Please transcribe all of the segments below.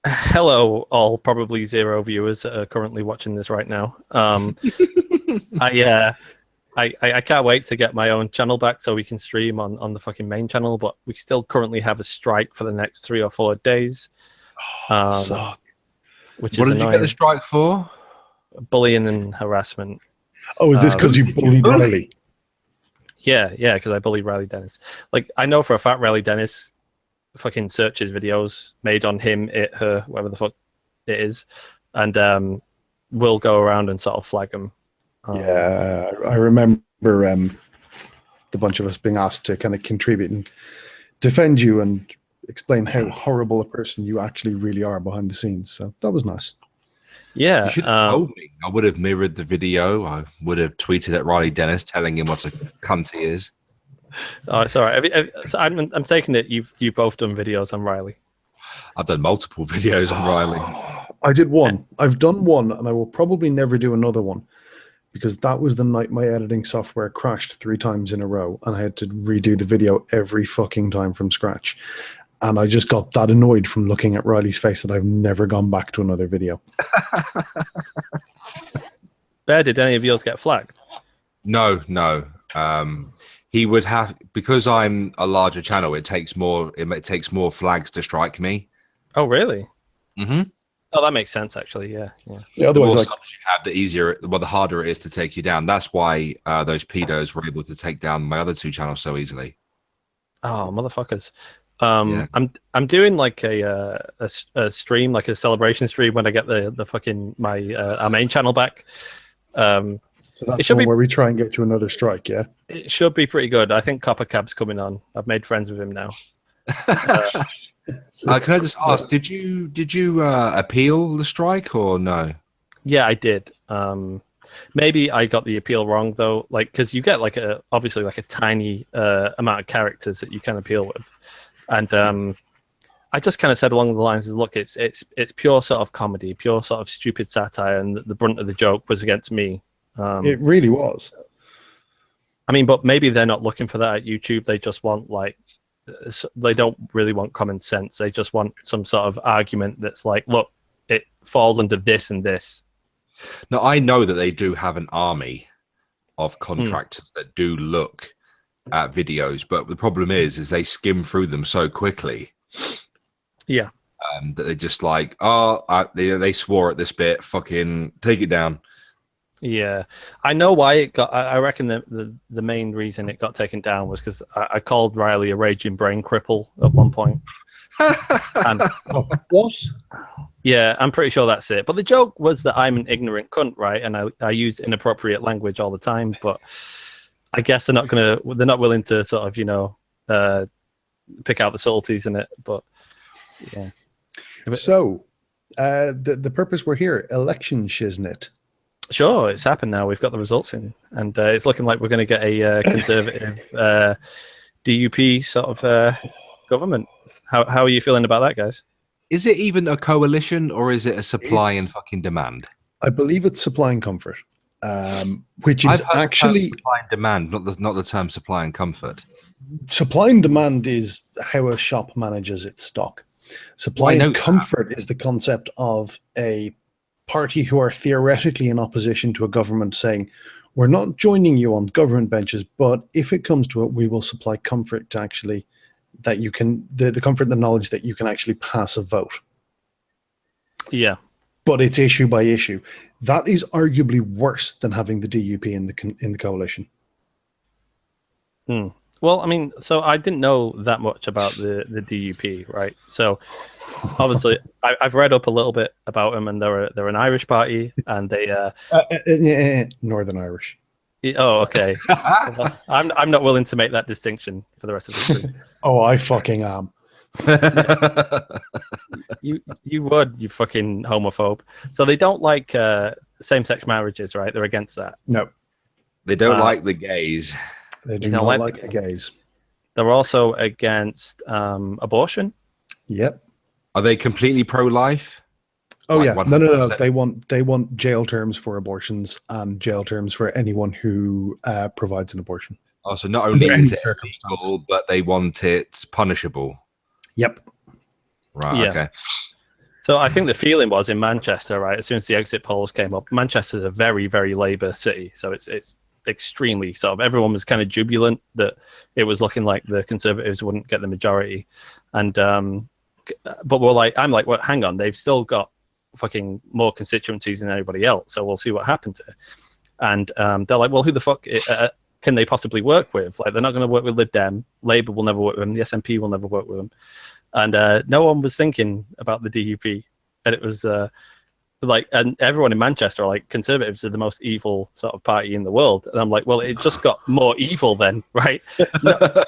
Hello, all probably zero viewers that are currently watching this right now. I, uh, I can't wait to get my own channel back so we can stream on the fucking main channel, but we still currently have a strike for the next 3 or 4 days, So, which What is did you get annoying. the strike for? Bullying and harassment. oh, is this because you bullied Riley? Yeah, because I bullied Riley Dennis. Like, I know for a fact Riley Dennis fucking searches videos made on him, it, her, whatever the fuck it is, and will go around and sort of flag them. Yeah, I remember the bunch of us being asked to kind of contribute and defend you and explain how horrible a person you actually really are behind the scenes. So that was nice. Yeah. You should have told me. I would have mirrored the video. I would have tweeted at Riley Dennis telling him what a cunt he is. Oh, it's all right. So I'm taking it you've both done videos on Riley. I've done multiple videos on Riley. I did one. I've done one, and I will probably never do another one because that was the night my editing software crashed 3 times in a row, and I had to redo the video every fucking time from scratch. And I just got that annoyed from looking at Riley's face that I've never gone back to another video. Bear, did any of yours get flagged? No. He would have, because I'm a larger channel. It takes more flags to strike me. Oh, really? Mm-hmm. Oh, that makes sense, actually. Yeah. Yeah, The otherwise, more like, subs you have, the harder it is to take you down. That's why those pedos were able to take down my other 2 channels so easily. Oh, motherfuckers. Yeah. I'm doing like a stream, like a celebration stream when I get the fucking our main channel back. so that's it should one be- where we try and get you another strike, yeah? It should be pretty good. I think Copper Cab's coming on. I've made friends with him now. Can I just ask? Did you appeal the strike or no? Yeah, I did. Maybe I got the appeal wrong though, like because you get like obviously like a tiny amount of characters that you can appeal with, and I just kind of said along the lines of, look, it's pure sort of comedy, pure sort of stupid satire, and the brunt of the joke was against me. It really was. I mean, but maybe they're not looking for that at YouTube. They just want they don't really want common sense. They just want some sort of argument that's like, look, it falls under this and this. Now, I know that they do have an army of contractors that do look at videos, but the problem is they skim through them so quickly. Yeah. That they're just like, they swore at this bit, fucking take it down. Yeah, I know why it got. I reckon that the main reason it got taken down was because I called Riley a raging brain cripple at one point. And What? yeah, I'm pretty sure that's it. But the joke was that I'm an ignorant cunt, right? And I use inappropriate language all the time. But I guess they're not willing to sort of pick out the subtleties in it. But yeah. So, the purpose we're here, election shiznit. Sure, it's happened now. We've got the results in, and it's looking like we're going to get a conservative DUP sort of government. How are you feeling about that, guys? Is it even a coalition or is it a supply and fucking demand? I believe it's supply and comfort, which is I've heard actually the term supply and demand, not the term supply and comfort. supply and demand is how a shop manages its stock. Supply Well, I and know comfort is the concept of a party who are theoretically in opposition to a government saying, we're not joining you on government benches, but if it comes to it, we will supply comfort to actually that you can, the comfort and the knowledge that you can actually pass a vote. Yeah. But it's issue by issue. That is arguably worse than having the DUP in the coalition. Well, I mean, so I didn't know that much about the DUP, right? So obviously, I've read up a little bit about them, and they're an Irish party, and they Northern Irish. oh, okay. Well, I'm not willing to make that distinction for the rest of the stream. Oh, I fucking am. You would, you fucking homophobe. So they don't like same-sex marriages, right? They're against that. No, They don't like the gays. they do You don't not like like the gays. They're also against abortion. Yep. Are they completely pro-life? Oh Like yeah, no. 100%? They want jail terms for abortions and jail terms for anyone who provides an abortion. Oh, so not only Under any is it circumstance. illegal, but they want it punishable. Yep. Right. Yeah. Okay. So I think the feeling was in Manchester, right? As soon as the exit polls came up, Manchester's a very, very Labour city, so it's extremely sort of everyone was kind of jubilant that it was looking like the Conservatives wouldn't get the majority, and but I'm like, well, hang on, they've still got fucking more constituencies than anybody else, so we'll see what happens to. And they're like, well, who the fuck can they possibly work with? Like, they're not going to work with Lib Dem, Labour will never work with them, the SNP will never work with them. And no one was thinking about the DUP, and it was and everyone in Manchester are like, Conservatives are the most evil sort of party in the world, and I'm like, well, it just got more evil then, right? Not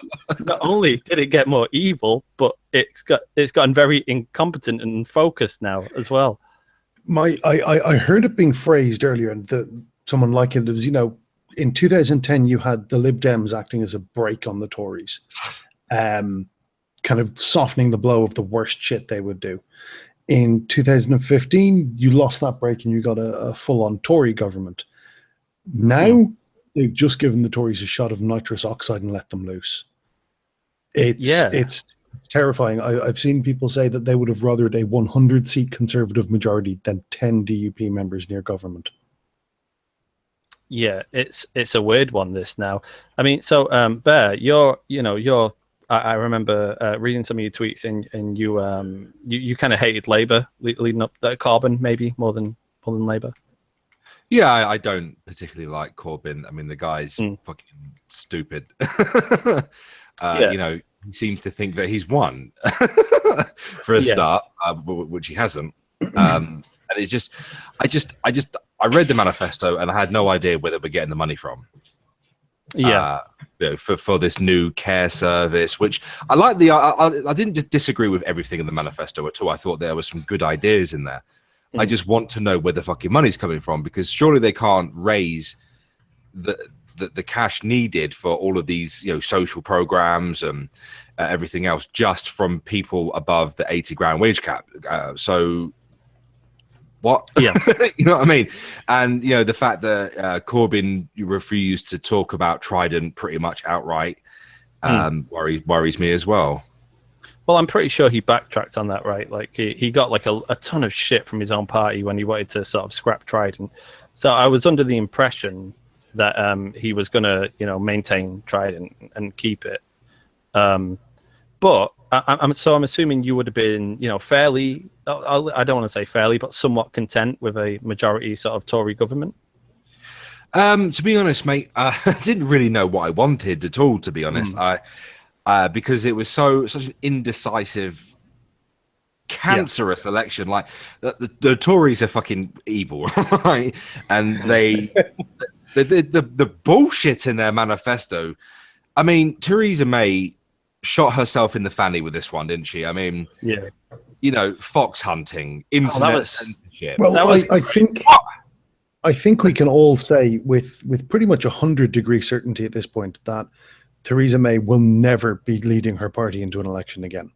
only did it get more evil, but it's gotten very incompetent and focused now as well. I heard it being phrased earlier, and someone like it was, in 2010 you had the Lib Dems acting as a brake on the Tories. Kind of softening the blow of the worst shit they would do. In 2015, you lost that break and you got a full-on Tory government. Now, they've just given the Tories a shot of nitrous oxide and let them loose. It's terrifying. I've seen people say that they would have rathered a 100-seat Conservative majority than 10 DUP members near government. Yeah, it's a weird one, this now. I mean, so, Bear, I remember reading some of your tweets, and you kind of hated Labour leading up that Corbyn maybe more than Labour. Yeah, I don't particularly like Corbyn. I mean, the guy's fucking stupid. He seems to think that he's won for a start, which he hasn't. And it's just, I read the manifesto and I had no idea where they were getting the money from. Yeah. For this new care service, which I like. I didn't just disagree with everything in the manifesto at all. I thought there were some good ideas in there. I just want to know where the fucking money's coming from, because surely they can't raise the cash needed for all of these social programs and everything else just from people above the 80 grand wage cap. So what? Yeah. You know what I mean? And the fact that Corbyn refused to talk about Trident pretty much outright worries me as well. Well, I'm pretty sure he backtracked on that, right? Like he got like a ton of shit from his own party when he wanted to sort of scrap Trident. So I was under the impression that he was going to maintain Trident and keep it. But I'm assuming you would have been, fairly, I don't want to say fairly, but somewhat content with a majority sort of Tory government. To be honest, mate, I didn't really know what I wanted at all, to be honest. Because it was such an indecisive, cancerous election. Like the Tories are fucking evil, right? And the bullshit in their manifesto. I mean, Theresa May shot herself in the fanny with this one, didn't she? I mean, fox hunting, internet censorship. Well, I think we can all say with pretty much 100-degree certainty at this point that Theresa May will never be leading her party into an election again.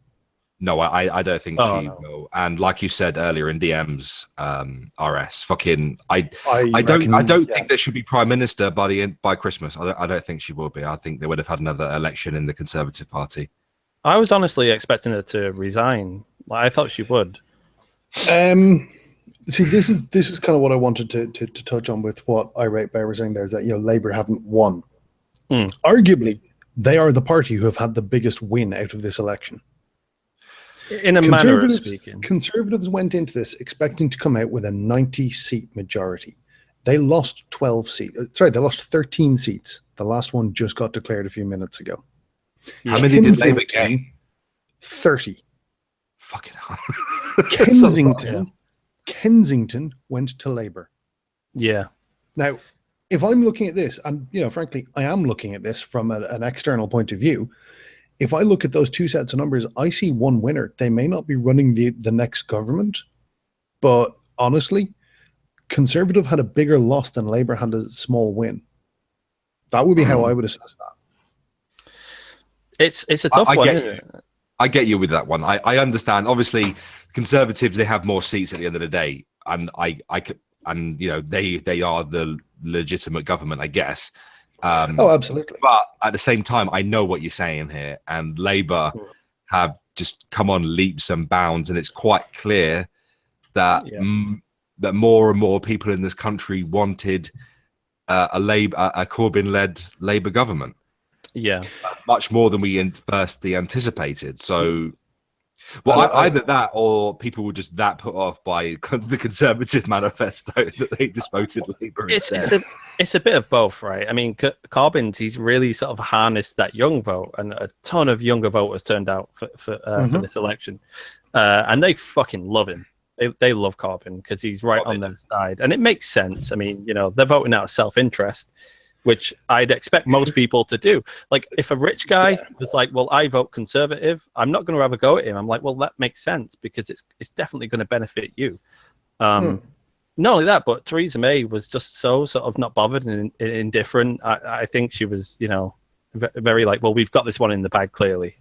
No, I don't think she will. And like you said earlier in DMs, RS, fucking, I don't think there should be prime minister by Christmas. I don't think she will be. I think they would have had another election in the Conservative Party. I was honestly expecting her to resign. I thought she would. See, this is kind of what I wanted to touch on with what Irate Bear was saying there, is that Labour haven't won. Arguably, they are the party who have had the biggest win out of this election. In a manner of speaking. Conservatives went into this expecting to come out with a 90-seat majority. They lost 12 seats. Sorry, they lost 13 seats. The last one just got declared a few minutes ago. How many did Labour gain? 30. Fucking hell. Kensington went to Labour. Yeah. Now, if I'm looking at this, and frankly, I am looking at this from an external point of view. If I look at those two sets of numbers, I see one winner. They may not be running the next government, but honestly, Conservative had a bigger loss than Labour had a small win. That would be how I would assess that. It's a tough one, isn't it? I get you with that one. I understand. Obviously, Conservatives, they have more seats at the end of the day, and they are the legitimate government, I guess. Absolutely. But at the same time, I know what you're saying here, and Labour have just come on leaps and bounds, and it's quite clear that that more and more people in this country wanted a Corbyn-led Labour government. Yeah, much more than we firstly anticipated. So, well, either that or people were just that put off by the Conservative manifesto that they just voted Labour instead. It's a bit of both, right? I mean, Corbyn, he's really sort of harnessed that young vote, and a ton of younger voters turned out for this election, and they fucking love him. They love Corbyn because he's right on their side, and it makes sense. I mean, they're voting out of self-interest, which I'd expect most people to do. Like, if a rich guy was like, well, I vote Conservative, I'm not going to have a go at him. I'm like, well, that makes sense because it's definitely going to benefit you. Not only that, but Theresa May was just so sort of not bothered and indifferent. I think she was, very like, well, we've got this one in the bag, clearly.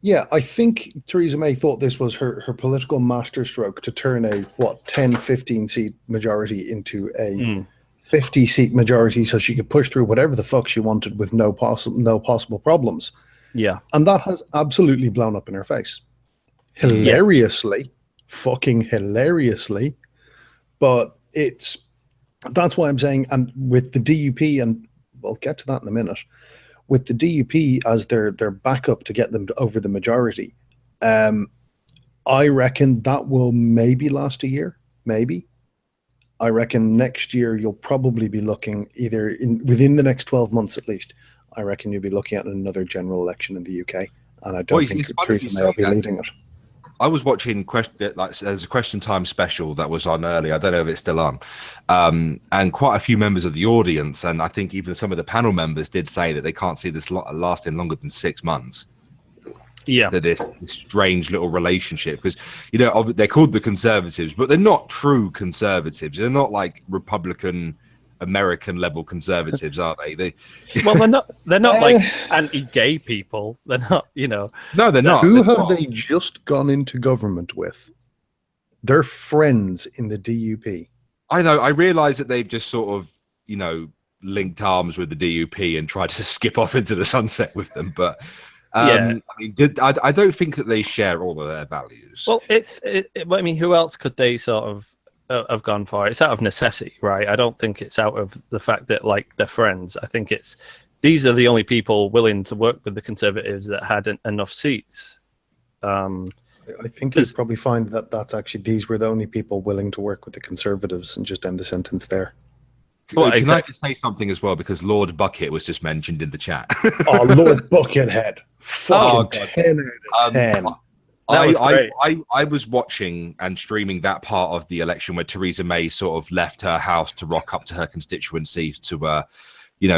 Yeah, I think Theresa May thought this was her political masterstroke to turn a 10, 15 seat majority into a 50 seat majority, so she could push through whatever the fuck she wanted with no possible problems. Yeah, and that has absolutely blown up in her face, hilariously, fucking hilariously. But that's why I'm saying, and with the DUP, and we'll get to that in a minute. With the DUP as their backup to get them over the majority, I reckon that will maybe last a year, maybe. I reckon next year you'll probably be looking within the next 12 months at least. I reckon you'll be looking at another general election in the UK, and I don't think Theresa May will be leading it. I was watching there's a Question Time special that was on earlier. I don't know if it's still on, and quite a few members of the audience, and I think even some of the panel members did say that they can't see this lasting longer than 6 months. Yeah, that this strange little relationship, because they're called the Conservatives, but they're not true Conservatives. They're not like Republican American level Conservatives, are they? Well, they're not like anti-gay people. They're not, No, they're not. Who have they just gone into government with? They're friends in the DUP. I know. I realise that they've just sort of, linked arms with the DUP and tried to skip off into the sunset with them, but. I mean, I don't think that they share all of their values. Well, I mean, who else could they sort of have gone for? It's out of necessity, right? I don't think it's out of the fact that like they're friends. I think these are the only people willing to work with the Conservatives that had enough seats. I think you'd probably find that that's actually these were the only people willing to work with the Conservatives, and just end the sentence there. Well, can I just say something as well, because Lord Bucket was just mentioned in the chat? Oh, Lord Buckethead. Fucking 10 out of 10. I was watching and streaming that part of the election where Theresa May sort of left her house to rock up to her constituency to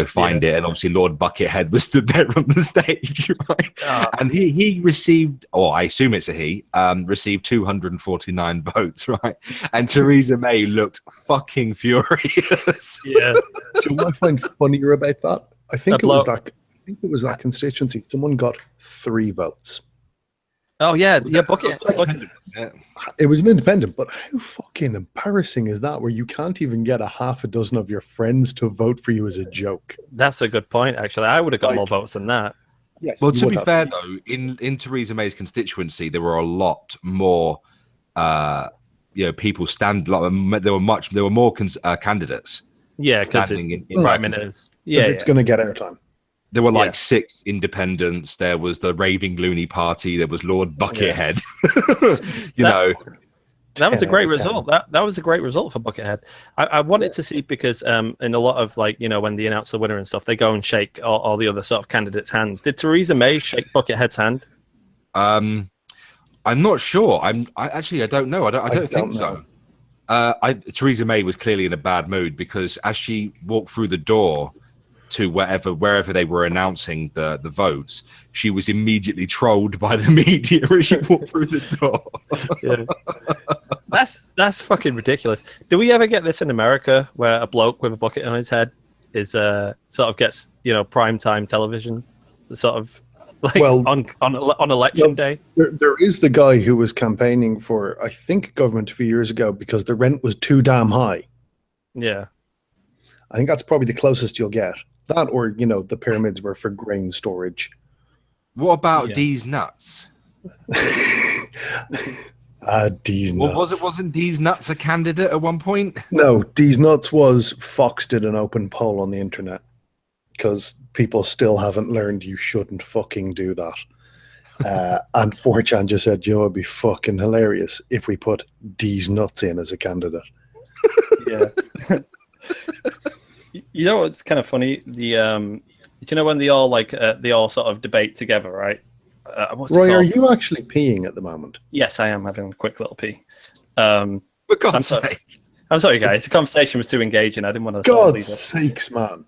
find it, and obviously Lord Buckethead was stood there on the stage, right? And he received, or I assume it's a he, received 249 votes, right? And Theresa May looked fucking furious. Yeah. Do you know what I find funnier about that? I think it was that constituency. Someone got 3 votes. Oh yeah, Bucket. It was an independent, but how fucking embarrassing is that? Where you can't even get a half a dozen of your friends to vote for you as a joke. That's a good point. Actually, I would have got more votes than that. Yes. Well, to be fair though, in Theresa May's constituency, there were a lot more, people there were more candidates. Yeah, because in Prime Ministers. Yeah, it's going to get airtime. There were like 6 independents. There was the Raving Loony Party. There was Lord Buckethead. That was a great result. That was a great result for Buckethead. I wanted to see, because in a lot of when they announce the winner and stuff, they go and shake all the other sort of candidates' hands. Did Theresa May shake Buckethead's hand? I'm not sure. I don't know. I don't think so. Theresa May was clearly in a bad mood, because as she walked through the door to wherever they were announcing the votes, she was immediately trolled by the media as she walked through the door. Yeah. That's fucking ridiculous. Do we ever get this in America, where a bloke with a bucket on his head is sort of gets primetime television, sort of on election day? There is the guy who was campaigning for, I think, government a few years ago because the rent was too damn high. Yeah, I think that's probably the closest you'll get. That, or the pyramids were for grain storage. What about Yeah. D's nuts? D's Well, nuts. wasn't D's nuts a candidate at one point? No, D's nuts was Fox did an open poll on the internet because people still haven't learned you shouldn't fucking do that. And 4chan just said, you know, it'd be fucking hilarious if we put D's nuts in as a candidate. Yeah. You know what's kind of funny? Do you know when they all sort of debate together, right? What's it Roy, are called? you actually peeing at the moment? Yes, I am having a quick little pee. For God's sake. I'm sorry, guys. The conversation was too engaging. I didn't want to. God's sakes, man.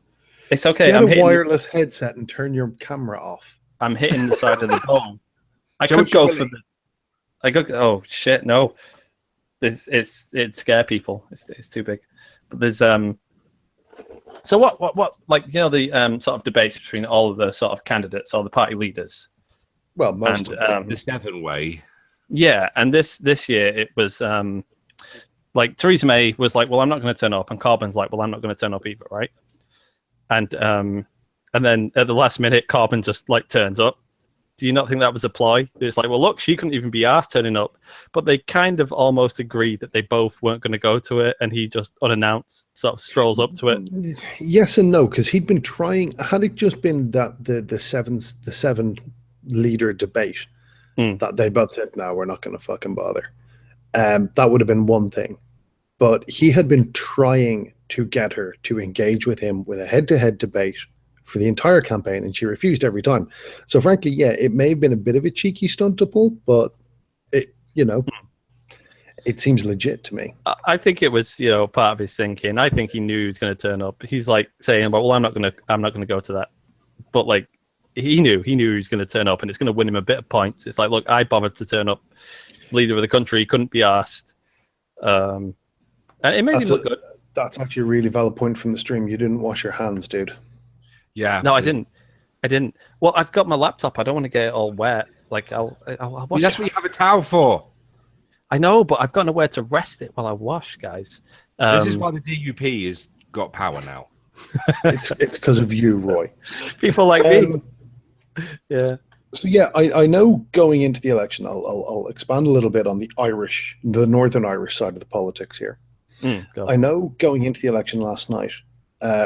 It's okay. Get a wireless headset and turn your camera off. I'm hitting the side of the bowl. I Don't could go you for the. I could. Oh shit! No, it scare people. It's too big. But there's So what like you know the sort of debates between all of the sort of candidates or the party leaders. Well, most And, of them. The Stephen way. Yeah, and this year it was like Theresa May was like, "Well, I'm not going to turn up," and Corbyn's like, "Well, I'm not going to turn up either," right? And then at the last minute, Corbyn just like turns up. Do you not think that was a ploy? It's like, well, look, she couldn't even be asked turning up, but they kind of almost agreed that they both weren't going to go to it, and he just unannounced sort of strolls up to it. Yes and no, because he'd been trying. Had it just been that the seven leader debate that they both said, "No, we're not going to fucking bother," that would have been one thing. But he had been trying to get her to engage with him with a head-to-head debate for the entire campaign, and she refused every time. So frankly, yeah, it may have been a bit of a cheeky stunt to pull, but it, you know, it seems legit to me. I think it was, you know, part of his thinking. I think he knew he was going to turn up. He's like saying, "Well, I'm not going to go to that," but like he knew he was going to turn up, and it's going to win him a bit of points. It's like, look, I bothered to turn up. Leader of the country couldn't be asked, and it made him look good. That's actually a really valid point from the stream. You didn't wash your hands, dude. Yeah. No, I didn't. Well, I've got my laptop. I don't want to get it all wet. Like I'll wash That's it. what you have a towel for. I know, but I've got nowhere to rest it while I wash, guys. This is why the DUP has got power now. It's because of you, Roy. People like me. Yeah. So yeah, I know going into the election, I'll expand a little bit on the Northern Irish side of the politics here. I know going into the election last night,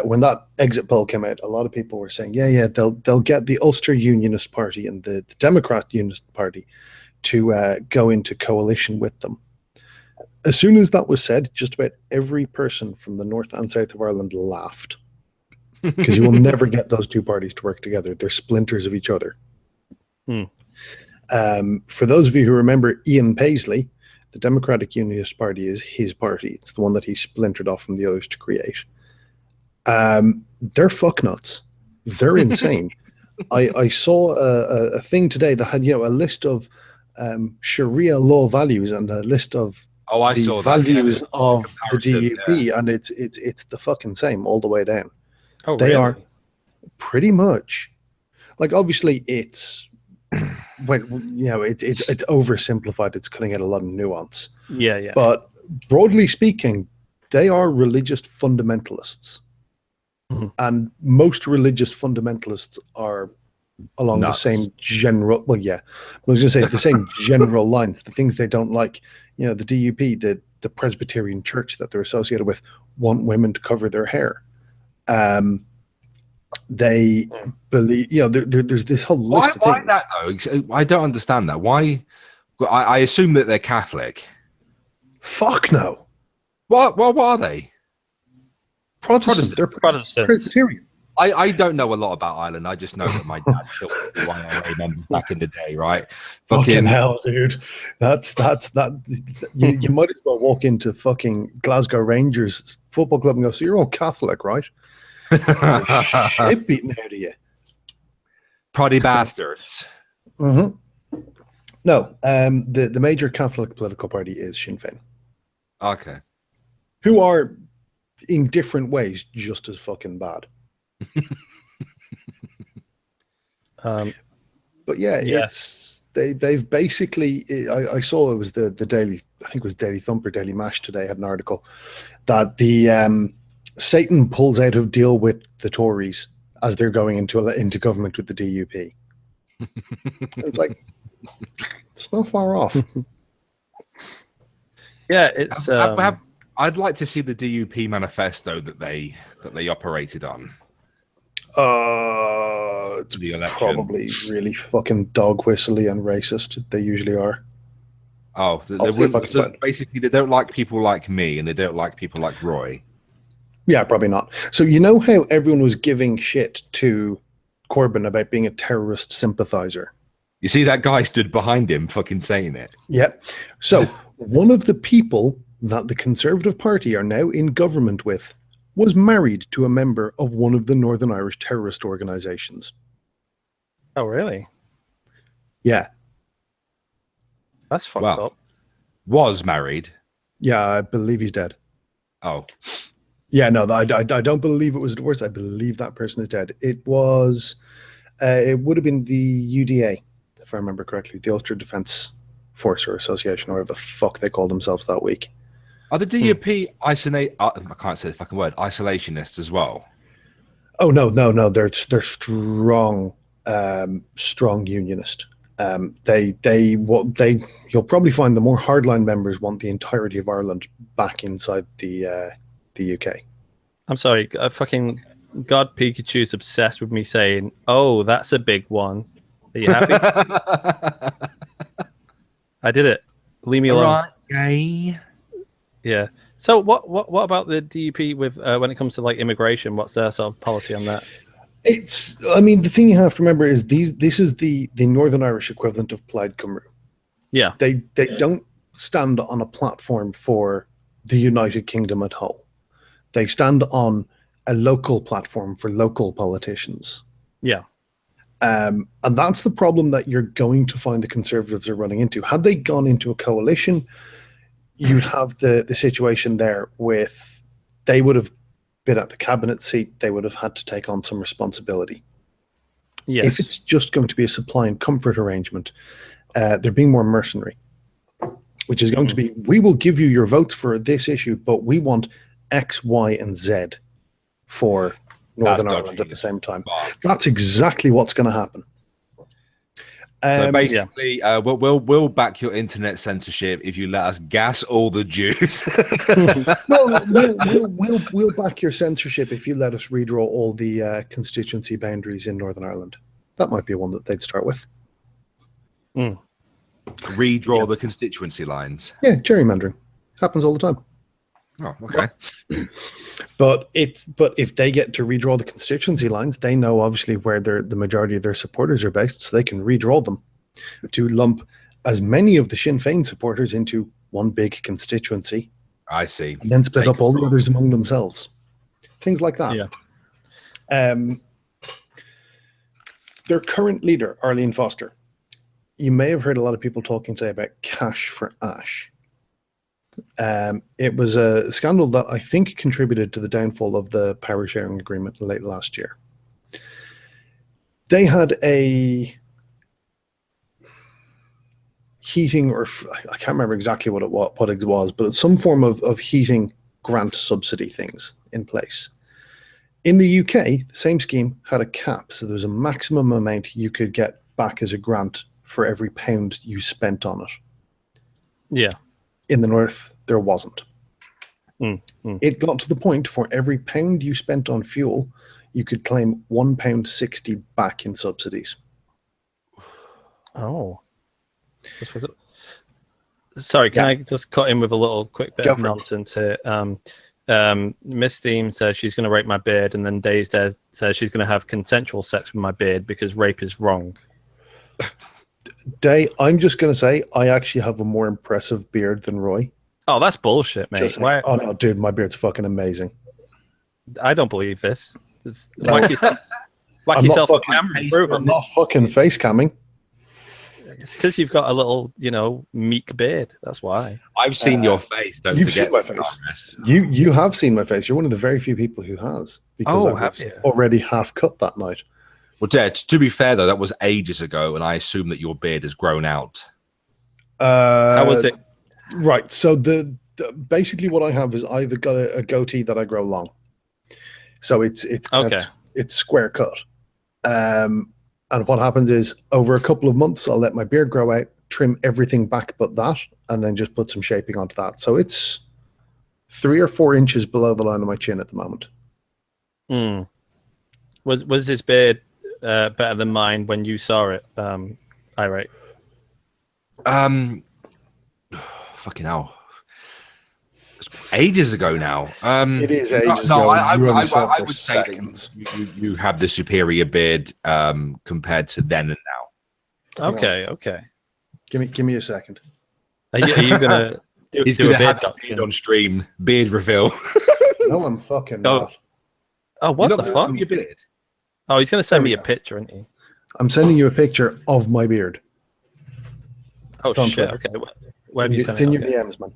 when that exit poll came out, a lot of people were saying, yeah, they'll get the Ulster Unionist Party and the Democrat Unionist Party to go into coalition with them. As soon as that was said, just about every person from the north and south of Ireland laughed, because you will never get those two parties to work together. They're splinters of each other. For those of you who remember Ian Paisley, the Democratic Unionist Party is his party. It's the one that he splintered off from the others to create. They're fucknuts. They're insane. I saw a thing today that had, you know, a list of Sharia law values and a list of the values of the DUP, and it's the fucking same all the way down. Oh, they really? are pretty much like, obviously it's when, you know, it's oversimplified. It's cutting out a lot of nuance. Yeah. But broadly speaking, they are religious fundamentalists. And most religious fundamentalists are along the same general, well, yeah, I was going to say the same general lines. The things they don't like, you know, the DUP, the Presbyterian Church that they're associated with, want women to cover their hair. They believe, you know, there's this whole list of things. Why that though? I don't understand that. Why? I assume that they're Catholic. Fuck no. What are they? Protestant. They're Protestants. Presbyterian. I don't know a lot about Ireland. I just know that my dad killed the IRA members back in the day, right? Fucking hell, dude. That's you might as well walk into fucking Glasgow Rangers football club and go, "So you're all Catholic, right?" Shit beaten out of you. Proddy bastards. No, the major Catholic political party is Sinn Féin. Okay. Who Who are in different ways just as fucking bad. But yeah, it's they've basically, I saw it was the Daily, I think it was Daily Thumper, Daily Mash today had an article that the Satan pulls out of deal with the Tories as they're going into government with the DUP. It's like it's not far off. Yeah, it's. I'd like to see the DUP manifesto that they operated on. It's The election. probably really fucking dog whistly and racist. They usually are. Oh, basically, they don't like people like me, and they don't like people like Roy. Yeah, probably not. So you know how everyone was giving shit to Corbyn about being a terrorist sympathizer? You see that guy stood behind him, fucking saying it. Yeah. So one of the people that the Conservative Party are now in government with was married to a member of one of the Northern Irish terrorist organizations. Oh, really? Yeah. That's fucked up. Was married. Yeah, I believe he's dead. Oh. Yeah, no, I don't believe it was divorce. I believe that person is dead. It was, it would have been the UDA, if I remember correctly, the Ulster Defence Force or Association, or whatever the fuck they called themselves that week. Are the DUP I can't say the fucking word, isolationists as well? Oh no, they're strong, strong unionist. You'll probably find the more hardline members want the entirety of Ireland back inside the UK. I'm sorry, fucking God Pikachu's obsessed with me saying, "Oh, that's a big one." Are you happy? I did it. Leave me alone. Right, gay. Yeah. So what about the DUP with when it comes to like immigration? What's their sort of policy on that? I mean, the thing you have to remember is this is the Northern Irish equivalent of Plaid Cymru. Yeah. They don't stand on a platform for the United Kingdom at whole. They stand on a local platform for local politicians. Yeah. And that's the problem that you're going to find the Conservatives are running into. Had they gone into a coalition, you'd have the situation there with they would have been at the cabinet seat, they would have had to take on some responsibility. Yes. If it's just going to be a supply and comfort arrangement, they're being more mercenary, which is going to be, we will give you your votes for this issue, but we want X, Y, and Z for Northern Ireland at the same time. That's exactly what's going to happen. So basically, we'll back your internet censorship if you let us gas all the Jews. we'll back your censorship if you let us redraw all the constituency boundaries in Northern Ireland. That might be one that they'd start with. Redraw the constituency lines. Yeah, gerrymandering happens all the time. Oh, okay. But if they get to redraw the constituency lines, they know obviously where the majority of their supporters are based, so they can redraw them to lump as many of the Sinn Féin supporters into one big constituency. I see. And then split up all the others among themselves. Things like that. Yeah. Their current leader, Arlene Foster, you may have heard a lot of people talking today about cash for ash. It was a scandal that I think contributed to the downfall of the power sharing agreement late last year. They had a heating, or I can't remember exactly what it was, but it's some form of heating grant subsidy things in place. In the UK, the same scheme had a cap, so there was a maximum amount you could get back as a grant for every pound you spent on it. Yeah. In the north, there wasn't. It got to the point for every pound you spent on fuel, you could claim £1.60 back in subsidies. Oh. Sorry, can I just cut in with a little quick bit of nonsense here? Miss Theme says she's going to rape my beard, and then Days says she's going to have consensual sex with my beard because rape is wrong. Day, I'm just going to say I actually have a more impressive beard than Roy. Oh, that's bullshit, mate. Oh no, dude, my beard's fucking amazing. I don't believe this. Whack yourself on camera. I'm not fucking face camming. It's because you've got a little, meek beard. That's why. I've seen your face. Don't you've forget seen my face. You have seen my face. You're one of the very few people who has, because I was already half cut that night. Well, Dad, to be fair though, that was ages ago, and I assume that your beard has grown out. How was it? Right. So the basically what I have is I've got a goatee that I grow long, so it's okay. It's square cut, and And what happens is, over a couple of months, I'll let my beard grow out, trim everything back but that, and then just put some shaping onto that. So it's 3 or 4 inches below the line of my chin at the moment. Mm. Was his beard better than mine when you saw it, Irate? Fucking hell. Ages ago now. It is ages no, ago. I You only saw it I for would say seconds. that you have the superior beard compared to then and now. Okay. Give me a second. Are you gonna He's do going a to beard have his beard doxing? on stream. Beard reveal. No, I'm fucking Oh. not. Oh, what You're the not fuck? showing your beard? Oh, he's gonna send There me we a go. picture, isn't he? I'm sending you a picture of my beard. Oh It's on shit. Twitter. Okay. Where have you It's sent in it? your Okay. DMs, man.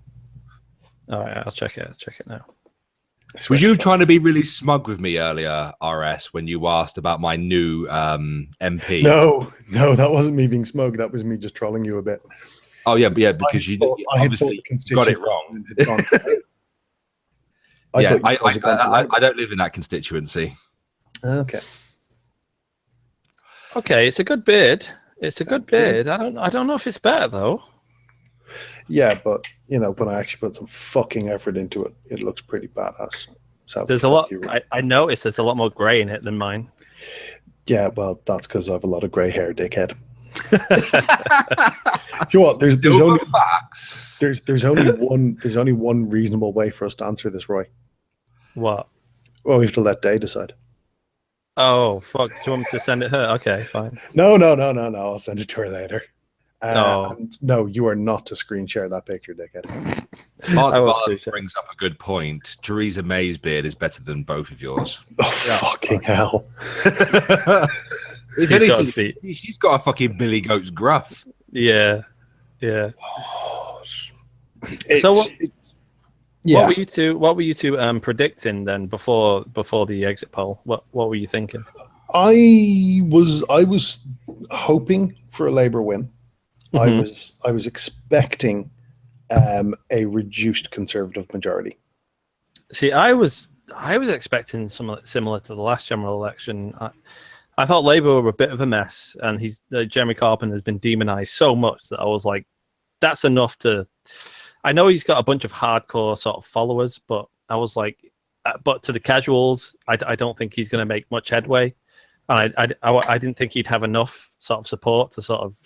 All right, I'll check it. I'll check it now. I swear Was to you fuck. trying to be really smug with me earlier, RS, when you asked about my new MP? No, that wasn't me being smug. That was me just trolling you a bit. Oh, yeah, because you I had thought obviously the got it constituency wrong. had gone. Yeah, thought you guys had gone to Labour. I don't live in that constituency. Okay. Okay, it's a good beard. It's a good beard. I don't know if it's better though. Yeah, but you know, when I actually put some fucking effort into it, it looks pretty badass. So There's a fuck lot. you. I noticed there's a lot more grey in it than mine. Yeah, well, that's because I have a lot of grey hair, dickhead. You know what? There's Still only got facts. there's only one reasonable way for us to answer this, Roy. What? Well, we have to let Day decide. Oh fuck! Do you want me to send it her? Okay, fine. No. I'll send it to her later. No. And no, you are not to screen share that picture, dickhead. Mark I will Barlow screenshot. brings up a good point. Theresa May's beard is better than both of yours. Oh, fucking hell. If She's got anything, a she's got a fucking Billy Goat's gruff. Yeah. It's- So what- yeah. What were you two predicting then before the exit poll? What were you thinking? I was hoping for a Labour win. Mhm. I was expecting a reduced Conservative majority. See, I was expecting something similar to the last general election. I thought Labour were a bit of a mess, and Jeremy Corbyn has been demonised so much that I was like, that's enough to. I know he's got a bunch of hardcore sort of followers, but I was like, but to the casuals, I don't think he's going to make much headway, and I didn't think he'd have enough sort of support to sort of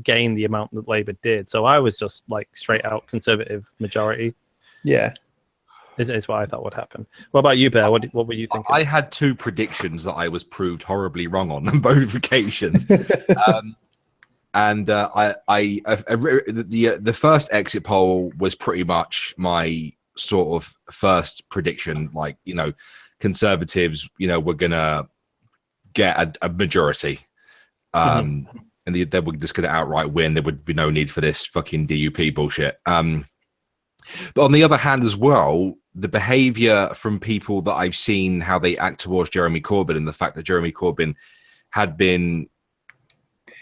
gain the amount that Labour did. So I was just like straight out Conservative majority. Yeah. Is what I thought would happen. What about you, Bear? What were you thinking? I had two predictions that I was proved horribly wrong on both occasions. And the first exit poll was pretty much my sort of first prediction. Like, Conservatives, were gonna get a majority, and they were just gonna outright win. There would be no need for this fucking DUP bullshit. But on the other hand, as well, the behavior from people that I've seen, how they act towards Jeremy Corbyn, and the fact that Jeremy Corbyn had been,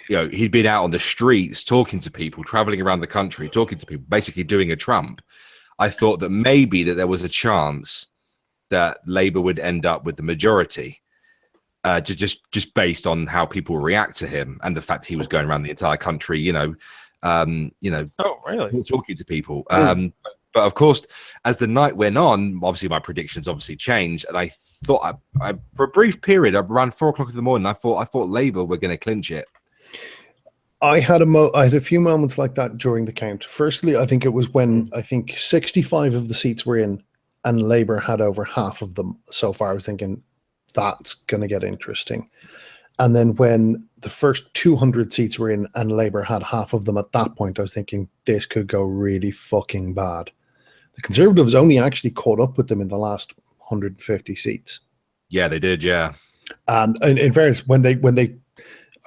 he'd been out on the streets talking to people, traveling around the country, talking to people, basically doing a Trump. I thought that maybe that there was a chance that Labour would end up with the majority, just based on how people react to him and the fact he was going around the entire country, Oh, really? talking to people. But of course, as the night went on, obviously my predictions obviously changed, and I thought, I for a brief period, around 4 o'clock in the morning, I thought Labour were going to clinch it. I had a few moments like that during the count. Firstly, I think it was when 65 of the seats were in, and Labour had over half of them so far. I was thinking that's going to get interesting. And then when the first 200 seats were in and Labour had half of them at that point, I was thinking this could go really fucking bad. The Conservatives only actually caught up with them in the last 150 seats. Yeah, they did. Yeah. And in fairness, when they,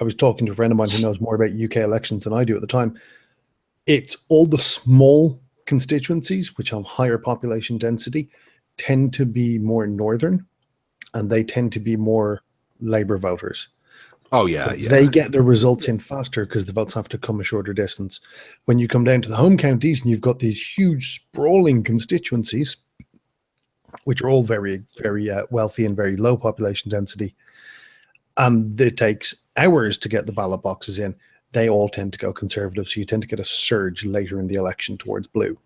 I was talking to a friend of mine who knows more about UK elections than I do at the time. It's all the small constituencies, which have higher population density, tend to be more northern, and they tend to be more Labour voters. Oh, yeah. So Yeah. they get their results in faster because the votes have to come a shorter distance. When you come down to the home counties and you've got these huge sprawling constituencies, which are all very, very wealthy and very low population density, and it takes hours to get the ballot boxes in, they all tend to go Conservative. So you tend to get a surge later in the election towards blue.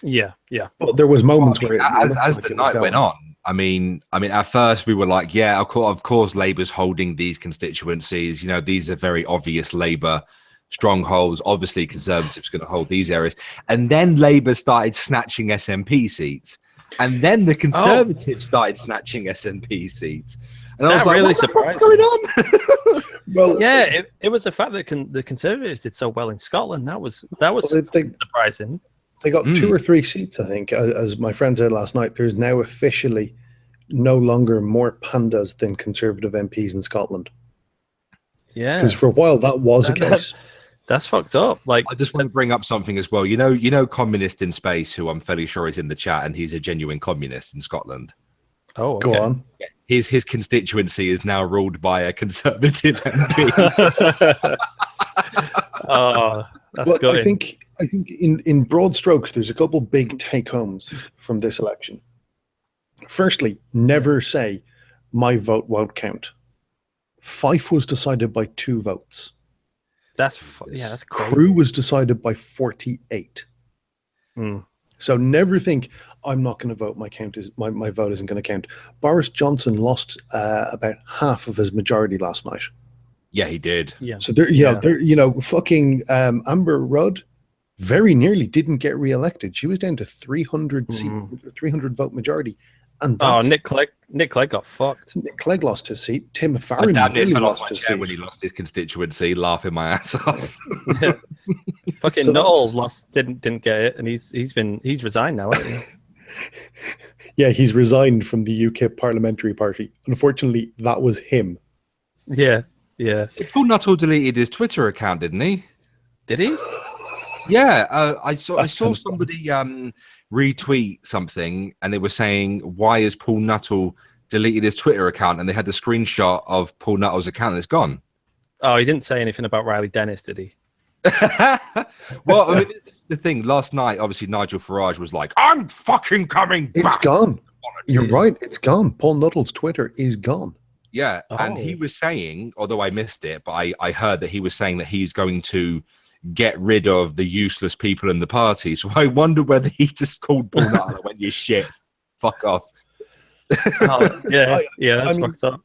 Yeah. But there was moments where as the night went on, I mean, at first we were like, yeah, of course, Labour's holding these constituencies. You know, these are very obvious Labour strongholds. Obviously, Conservatives are going to hold these areas. And then Labour started snatching SNP seats. And then the Conservatives started snatching SNP seats. And I was like, really what's going on? Well, yeah, it was the fact that the Conservatives did so well in Scotland. That was surprising. They got 2 or 3 seats, I think, as my friend said last night. There's now officially no longer more pandas than Conservative MPs in Scotland. Yeah, because for a while that was a case. That's fucked up. Like, I just want to bring up something as well. You know, Communist in Space, who I'm fairly sure is in the chat, and he's a genuine communist in Scotland. Oh, okay. Go on. His constituency is now ruled by a Conservative MP. Oh, that's good. I think in broad strokes, there's a couple big take homes from this election. Firstly, never say my vote won't count. Fife was decided by 2 votes. That's crazy. Crewe was decided by 48. So never think I'm not going to vote. My vote isn't going to count. Boris Johnson lost about half of his majority last night. Yeah, he did. Yeah. So fucking Amber Rudd very nearly didn't get re-elected. She was down to 300 vote majority. And Nick Clegg got fucked. Nick Clegg lost his seat. Tim Farron nearly lost his seat when he lost his constituency, laughing my ass off. Yeah. Fucking Nuttall didn't get it, and he's resigned now, hasn't he? Yeah, he's resigned from the UKIP Parliamentary Party. Unfortunately, that was him. Yeah. Paul Nuttall deleted his Twitter account, didn't he? Did he? Yeah, I saw somebody retweet something, and they were saying, "Why has Paul Nuttall deleted his Twitter account?" And they had the screenshot of Paul Nuttall's account, and it's gone. Oh, he didn't say anything about Riley Dennis, did he? Well, I mean, the thing last night, obviously Nigel Farage was like, "I'm fucking coming back." It's gone. You're right. It's gone. Paul Nuttall's Twitter is gone. Yeah, and he was saying, although I missed it, but I heard that he was saying that he's going to get rid of the useless people in the party. So I wonder whether he just called Paul Nuttall and went, "You shit, fuck off." That's fucked up.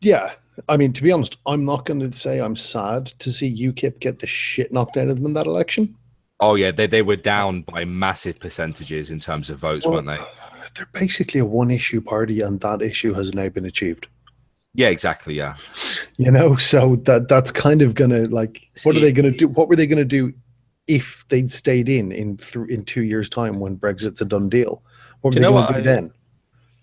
Yeah, I mean, to be honest, I'm not going to say I'm sad to see UKIP get the shit knocked out of them in that election. Oh yeah, they were down by massive percentages in terms of votes, weren't they? They're basically a one-issue party, and that issue has now been achieved. Yeah, exactly. Yeah, so that's kind of gonna what are they gonna do? What were they gonna do if they'd stayed in 2 years' time when Brexit's a done deal? What were they gonna do then?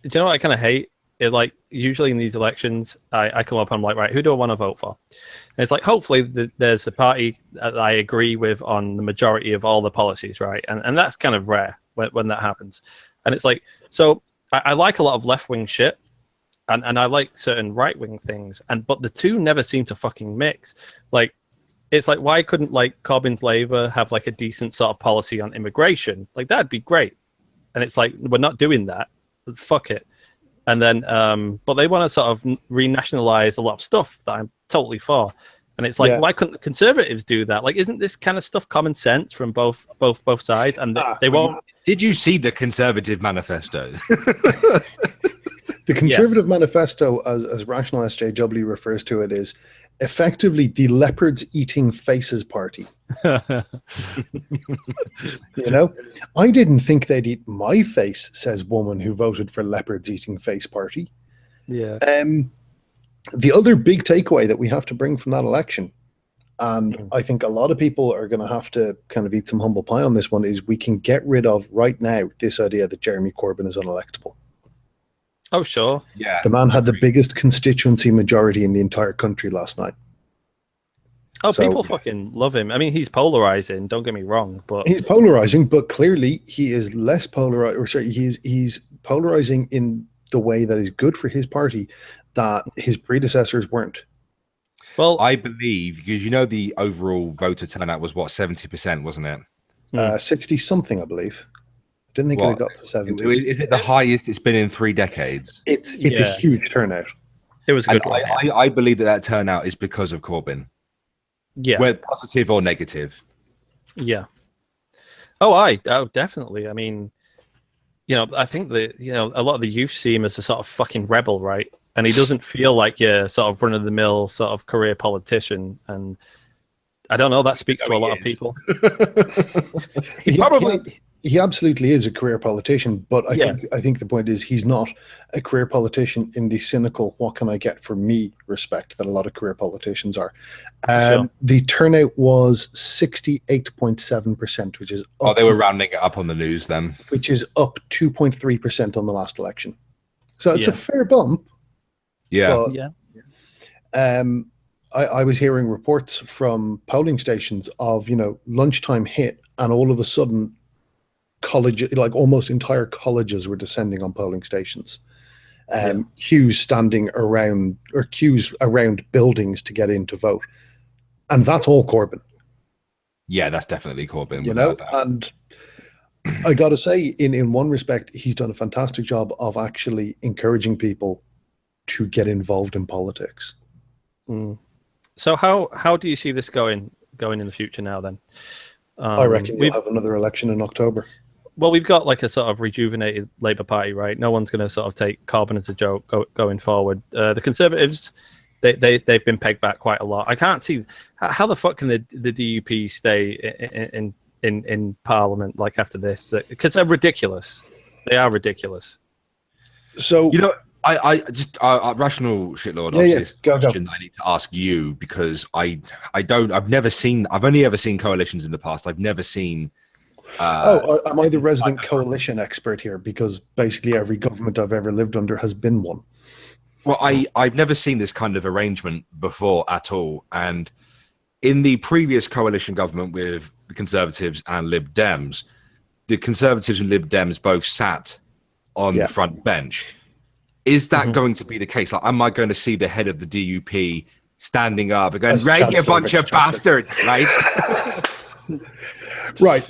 Do you know what I kind of hate? It usually in these elections, I come up and I'm like, right, who do I want to vote for? And it's like, hopefully there's a party that I agree with on the majority of all the policies, right? And that's kind of rare when that happens. And it's like, so I like a lot of left-wing shit. And I like certain right-wing things, but the two never seem to fucking mix. It's like, why couldn't Corbyn's Labour have a decent sort of policy on immigration? That'd be great. And it's like, we're not doing that. Fuck it. And then, but they want to sort of renationalize a lot of stuff that I'm totally for. And it's like, why couldn't the Conservatives do that? Isn't this kind of stuff common sense from both sides? And they won't. Did you see the Conservative manifesto? The Conservative manifesto, as Rational SJW refers to it, is effectively the leopards eating faces party. I didn't think they'd eat my face, says woman who voted for leopards eating face party. Yeah. The other big takeaway that we have to bring from that election, and I think a lot of people are going to have to kind of eat some humble pie on this one, is we can get rid of right now this idea that Jeremy Corbyn is unelectable. Oh, sure. Yeah. The man had the biggest constituency majority in the entire country last night. Oh, people fucking love him. I mean, he's polarizing, don't get me wrong, but he's polarizing, but clearly he is less polarized, or sorry, he's polarizing in the way that is good for his party that his predecessors weren't. Well, I believe, because the overall voter turnout was 70%, wasn't it? 60 something, I believe. I didn't think it got to 70. Is it the highest it's been in 3 decades? It's a huge turnout. It was a And good one. I believe that turnout is because of Corbyn, Yeah. whether positive or negative. Yeah. Oh, definitely. I mean, I think that, a lot of the youth see him as a sort of fucking rebel, right? And he doesn't feel like your sort of run-of-the-mill sort of career politician. And I don't know, that speaks to a lot of people. He absolutely is a career politician, but I think the point is he's not a career politician in the cynical "what can I get for me" respect that a lot of career politicians are. Sure. The turnout was 68.7%, which is up, They were rounding it up on the news then. which is up 2.3% on the last election. So it's a Yeah. fair bump. Yeah. But, I was hearing reports from polling stations of, lunchtime hit, and all of a sudden, colleges, like almost entire colleges, were descending on polling stations. Queues standing around, or queues around buildings to get in to vote. And that's all Corbyn. Yeah, that's definitely Corbyn. And I got to say, in one respect, he's done a fantastic job of actually encouraging people to get involved in politics. So how do you see this going in the future now then? I reckon we'll have another election in October. Well, we've got like a sort of rejuvenated Labour Party, right? No one's going to sort of take Corbyn as a joke going forward. The Conservatives, they've been pegged back quite a lot. I can't see how the fuck can the DUP stay in Parliament like after this, because they're ridiculous. They are ridiculous. So I just rational shitlord. Question I need to ask you, because I've only ever seen coalitions in the past. I've never seen. Am I the resident coalition expert here? Because basically every government I've ever lived under has been one. Well, I've never seen this kind of arrangement before at all. And in the previous coalition government with the Conservatives and Lib Dems, the Conservatives and Lib Dems both sat on the front bench. Is that going to be the case? Like, am I going to see the head of the DUP standing up and going, "Right, you bunch of bastards," right? Right.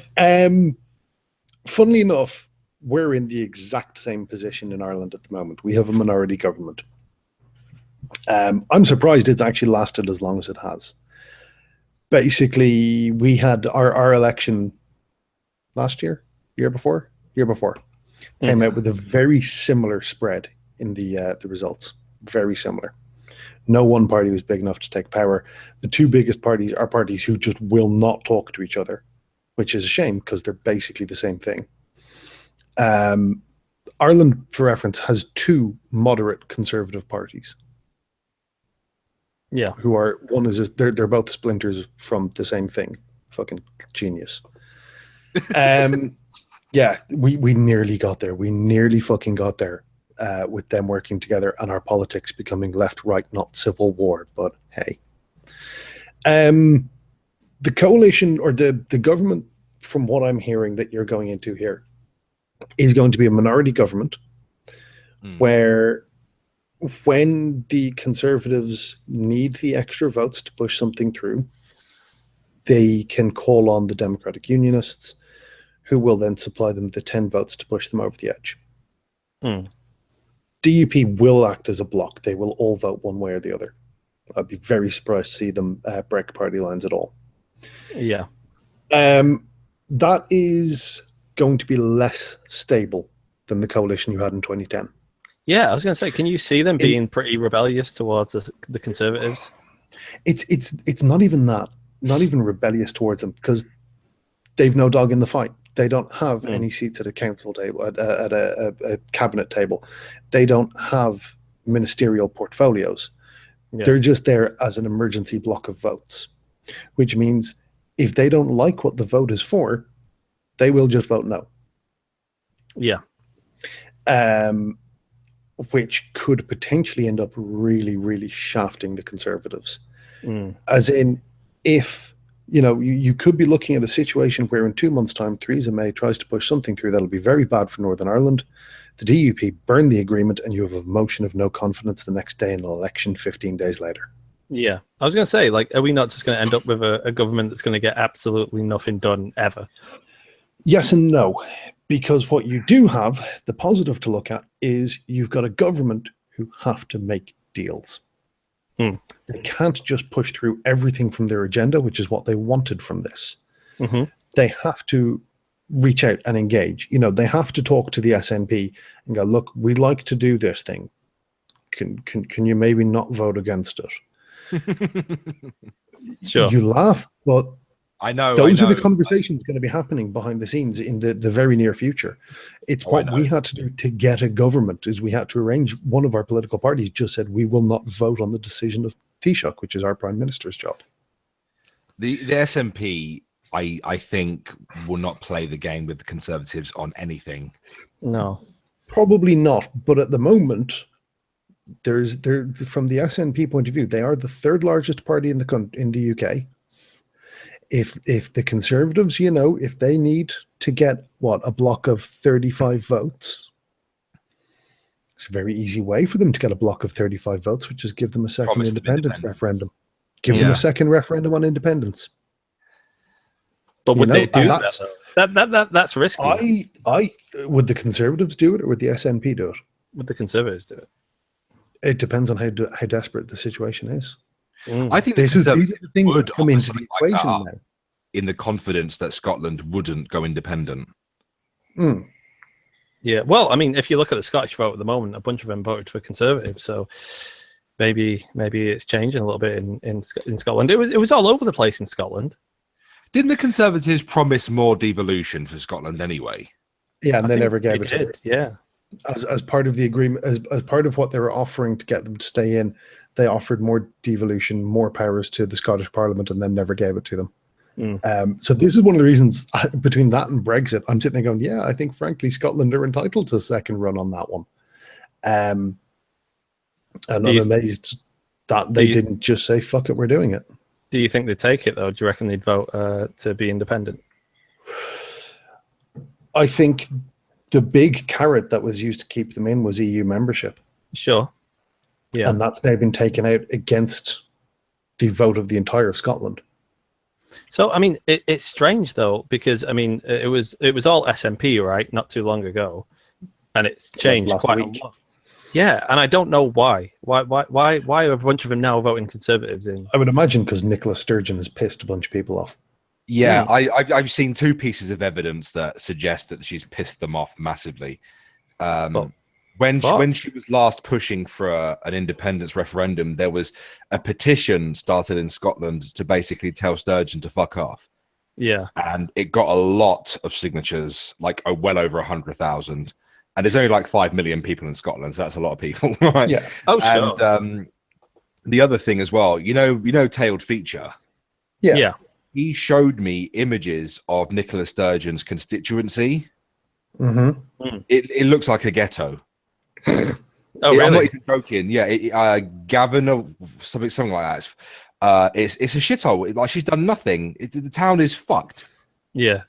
Funnily enough, we're in the exact same position in Ireland at the moment. We have a minority government. I'm surprised it's actually lasted as long as it has. Basically, we had our election last year, year before, came out with a very similar spread in the results. Very similar. No one party was big enough to take power. The two biggest parties are parties who just will not talk to each other, which is a shame because they're basically the same thing. Ireland, for reference, has two moderate conservative parties. Yeah. They're both splinters from the same thing. Fucking genius. Yeah, we nearly got there. We nearly fucking got there. With them working together and our politics becoming left, right, not civil war. But hey, the coalition or the government, from what I'm hearing that you're going into here, is going to be a minority government where when the Conservatives need the extra votes to push something through, they can call on the Democratic Unionists, who will then supply them the 10 votes to push them over the edge. DUP will act as a bloc. They will all vote one way or the other. I'd be very surprised to see them break party lines at all. Yeah. That is going to be less stable than the coalition you had in 2010. Yeah, I was going to say, can you see them being pretty rebellious towards the Conservatives? It's not even that. Not even rebellious towards them, because they've no dog in the fight. They don't have any seats at a council table, at a cabinet table. They don't have ministerial portfolios. Yeah. They're just there as an emergency block of votes, which means if they don't like what the vote is for, they will just vote no. Yeah. Which could potentially end up really, really shafting the Conservatives. As in, if you could be looking at a situation where in 2 months' time, Theresa May tries to push something through that'll be very bad for Northern Ireland. The DUP burn the agreement, and you have a motion of no confidence the next day in an election 15 days later. Yeah. I was going to say, are we not just going to end up with a government that's going to get absolutely nothing done ever? Yes and no. Because what you do have, the positive to look at, is you've got a government who have to make deals. Hmm. They can't just push through everything from their agenda, which is what they wanted from this. Mm-hmm. They have to reach out and engage. You know, they have to talk to the SNP and go, look, we'd like to do this thing. Can you maybe not vote against it? Sure. You laugh, but I know. those I are the know. conversations going to be happening behind the scenes in the very near future. It's Oh, I what we know. had to do to get a government is we had to arrange. One of our political parties just said we will not vote on the decision of Taoiseach, which is our prime minister's job. The SNP, I think, will not play the game with the Conservatives on anything. No. Probably not, but at the moment, there from the SNP point of view, they are the third largest party in the UK. If the Conservatives, you know, if they need to get a block of 35 votes, it's a very easy way for them to get a block of 35 votes, which is give them a second Promise them independence independence. referendum. Give them Yeah. a second referendum on independence. But would You they know, do and that? That's risky. I would the Conservatives do it or would the SNP do it? Would the Conservatives do it? It depends on how desperate the situation is. Mm. I think the These are Conservatives the things would that come into offer the something like that equation up now. in the confidence that Scotland wouldn't go independent. Mm. Yeah. Well, I mean, if you look at the Scottish vote at the moment, a bunch of them voted for Conservative. So maybe it's changing a little bit in Scotland. It was all over the place in Scotland. Didn't the Conservatives promise more devolution for Scotland anyway? Yeah, and I they think never gave they it to them. did, yeah. As part of the agreement, as part of what they were offering to get them to stay in, they offered more devolution, more powers to the Scottish Parliament, and then never gave it to them. So this is one of the reasons between that and Brexit, I'm sitting there going, yeah, I think frankly Scotland are entitled to a second run on that one. And I'm amazed that they didn't just say, fuck it, we're doing it. Do you think they'd take it, though? Do you reckon they'd vote to be independent? I think the big carrot that was used to keep them in was EU membership. Sure. Yeah. And that's now been taken out against the vote of the entire of Scotland. So, I mean, it's strange, though, because, I mean, it was all SNP, right, not too long ago. And it's changed last quite week. a lot. Yeah, and I don't know why. Why are a bunch of them now voting Conservatives in? I would imagine because Nicola Sturgeon has pissed a bunch of people off. Yeah, I've seen two pieces of evidence that suggest that she's pissed them off massively. When she was last pushing for an independence referendum, there was a petition started in Scotland to basically tell Sturgeon to fuck off. Yeah. And it got a lot of signatures, like well over 100,000. And there's only like 5 million people in Scotland, so that's a lot of people, right? Yeah. Oh, sure. And the other thing as well, you know, Tailed Feature. Yeah. He showed me images of Nicola Sturgeon's constituency. Mm-hmm. It looks like a ghetto. Oh, I'm not really? even joking. Yeah, Gavin or something like that. It's a shithole. Like she's done nothing. The town is fucked. Yeah.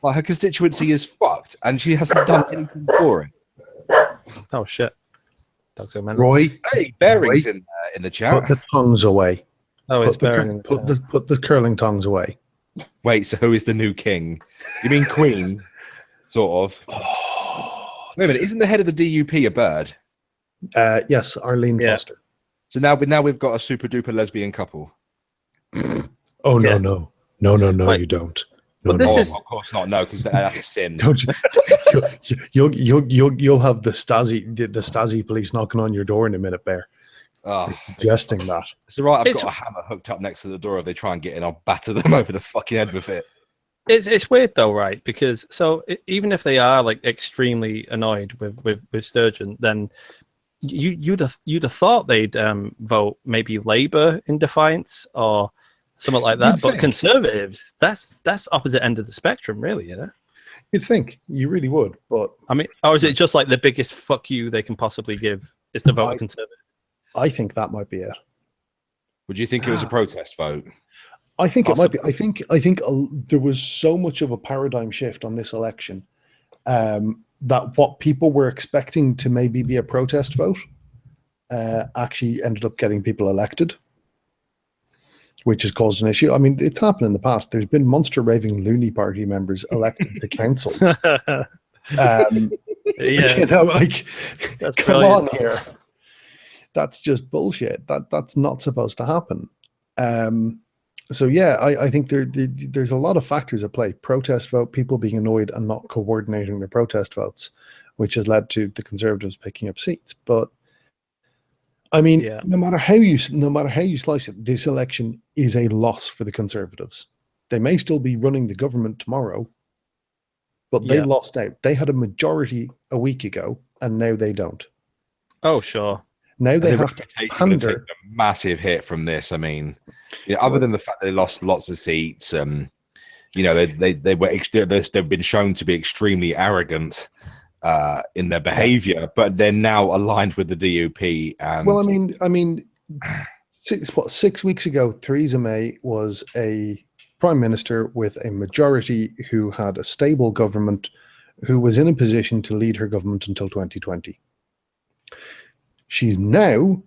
Like her constituency is fucked, and she hasn't done anything for it. Oh, shit. Dogs are mental. Roy, Hey, Bearing's Wait. in the chat. put the tongues away. Oh, it's Put the, bearing. put the curling tongues away. Wait, so who is the new king? You mean Queen? Sort of. Wait a minute, isn't the head of the DUP a bird? Yes, Arlene Yeah. Foster. So now we've got a super duper lesbian couple. Oh, Yeah. no, Wait. you don't. No, But this no. is- Of course not. No, because that's a sin. Don't you? You'll have the Stasi police knocking on your door in a minute, Bear, Oh, suggesting that. it's all right. I've It's- got a hammer hooked up next to the door. If they try and get in, I'll batter them over the fucking head with it. It's weird though, right? Because even if they are like extremely annoyed with Sturgeon, then you'd have thought they'd vote maybe Labour in defiance or something like that. You'd But think. Conservatives, that's opposite end of the spectrum, really, you know. You'd think you really would, but I mean, or is it just like the biggest fuck you they can possibly give is to vote Conservative? I think that might be it. Would you think it was a protest vote? I think it might be. I think there was so much of a paradigm shift on this election that what people were expecting to maybe be a protest vote actually ended up getting people elected, which has caused an issue. I mean, it's happened in the past. There's been monster raving loony party members elected to councils. Yeah, You know, like, that's come brilliant. on here. That's just bullshit. That's not supposed to happen. So yeah, I think there's a lot of factors at play. Protest vote, people being annoyed and not coordinating their protest votes, which has led to the Conservatives picking up seats. But I mean, Yeah. no matter how you slice it, this election is a loss for the Conservatives. They may still be running the government tomorrow, but they Yeah. lost out. They had a majority a week ago, and now they don't. Oh, sure. Now they The have to reputation would have pander. taken a massive hit from this. I mean, other than the fact they lost lots of seats, you know, they were they've been shown to be extremely arrogant in their behavior, but they're now aligned with the DUP. And Well, I mean, 6 weeks ago, Theresa May was a prime minister with a majority who had a stable government, who was in a position to lead her government until 2020. She's now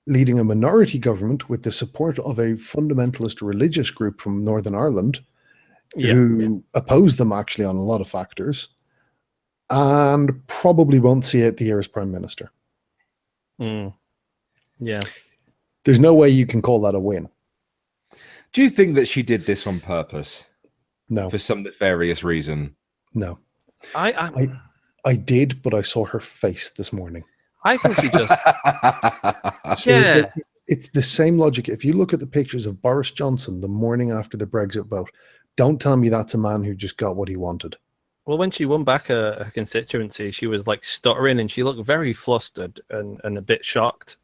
leading a minority government with the support of a fundamentalist religious group from Northern Ireland, Yeah. who oppose them actually on a lot of factors, and probably won't see out the year as prime minister. Mm. Yeah. There's no way you can call that a win. do you think that she did this on purpose No, for some nefarious reason? no. I I did, but I saw her face this morning. think she just So yeah. it's the same logic. If you look at the pictures of Boris Johnson the morning after the Brexit vote, don't tell me that's a man who just got what he wanted. Well, when she won back a constituency, she was like stuttering and she looked very flustered and a bit shocked.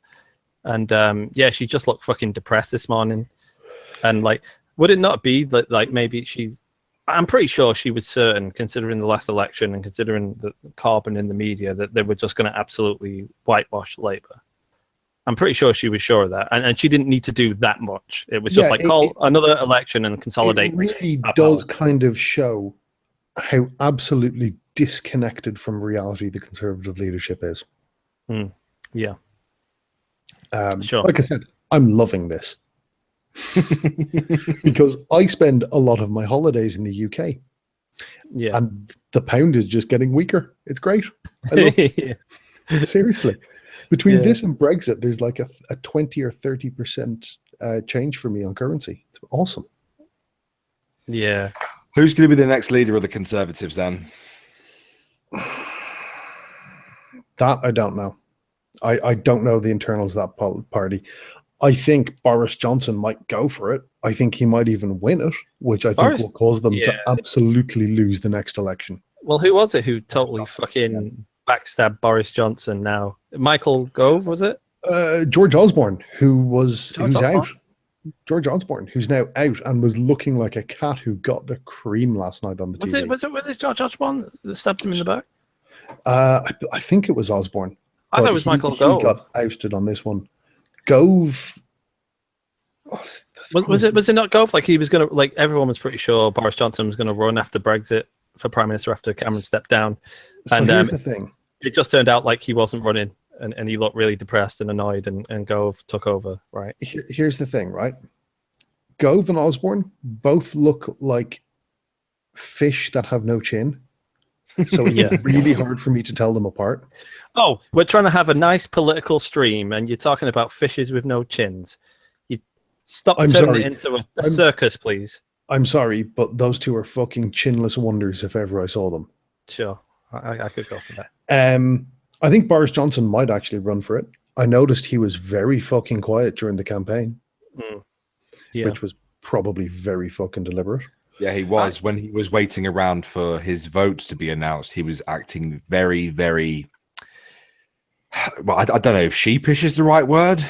And yeah, she just looked fucking depressed this morning. And like, would it not be that like maybe I'm pretty sure she was certain, considering the last election and considering the carbon in the media, that they were just going to absolutely whitewash Labour. I'm pretty sure she was sure of that. And she didn't need to do that much. It was just call another election and consolidate. It really our does power. kind of show how absolutely disconnected from reality the Conservative leadership is. Yeah. Sure. Like I said, I'm loving this. Because I spend a lot of my holidays in the UK, Yeah. and the pound is just getting weaker. It's great. I love it. Seriously. Between Yeah. this and Brexit, there's like a 20 or 30% change for me on currency. It's awesome. Yeah. Who's going to be the next leader of the Conservatives then? That I don't know. I don't know the internals of that party. I think Boris Johnson might go for it. I think he might even win it, which I think will cause them to absolutely lose the next election. Well, who was it who totally fucking backstabbed Boris Johnson now? Michael Gove, was it? George Osborne, who's Osborne? out. George Osborne, who's now out and was looking like a cat who got the cream last night on the TV. Was it George Osborne that stabbed him in the back? I think it was Osborne. I thought but it was Michael he Gove. got ousted on this one. Gove. Was it not Gove? Like he was gonna, like everyone was pretty sure Boris Johnson was gonna run after Brexit for Prime Minister after Cameron stepped down. So And here's the thing. it just turned out like he wasn't running and he looked really depressed and annoyed and Gove took over, right? Here's the thing, right? Gove and Osborne both look like fish that have no chin. So it's Yeah. really hard for me to tell them apart. Oh, we're trying to have a nice political stream and you're talking about fishes with no chins. You stop I'm turning sorry. it into a circus, please. I'm sorry, but those two are fucking chinless wonders if ever I saw them. Sure. I could go for that. I think Boris Johnson might actually run for it. I noticed he was very fucking quiet during the campaign, Yeah. which was probably very fucking deliberate. Yeah, he was. When he was waiting around for his votes to be announced, he was acting very, very. Well, I don't know if sheepish is the right word.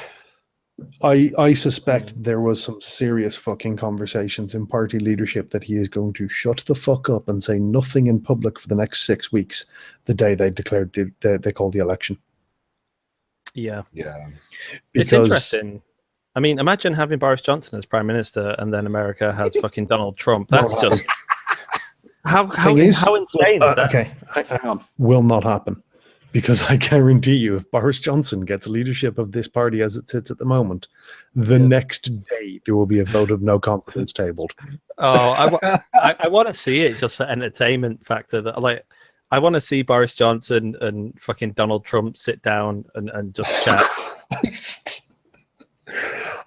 I suspect there was some serious fucking conversations in party leadership that he is going to shut the fuck up and say nothing in public for the next 6 weeks, the day they declared they called the election. Yeah. Yeah. It's interesting. I mean, imagine having Boris Johnson as Prime Minister and then America has fucking Donald Trump. That's Not just how Thing is, insane is that? Okay, hang on. Will not happen. Because I guarantee you, if Boris Johnson gets leadership of this party as it sits at the moment, the next day there will be a vote of no confidence tabled. Oh, I want to see it just for entertainment factor. That like, I want to see Boris Johnson and fucking Donald Trump sit down and just chat.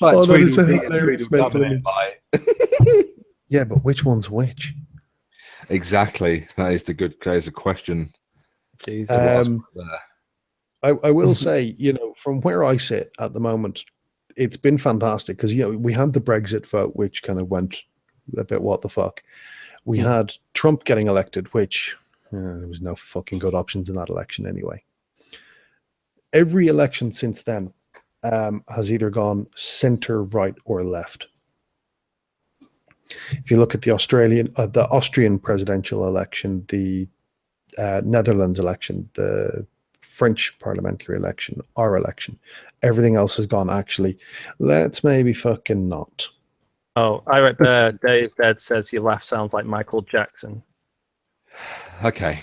Like Oh, that is a Tweedledee and hilarious Tweedledum, mental Yeah, but which one's which? Exactly. That is a question. Jesus. I will say, from where I sit at the moment, it's been fantastic because we had the Brexit vote, which kind of went a bit what the fuck. We had Trump getting elected, which there was no fucking good options in that election anyway. Every election since then has either gone center, right, or left. If you look at the Austrian presidential election, the Netherlands election, the French parliamentary election, our election, everything else has gone, actually, let's maybe fucking not. Oh, I read Day is Dead says your laugh sounds like Michael Jackson. Okay.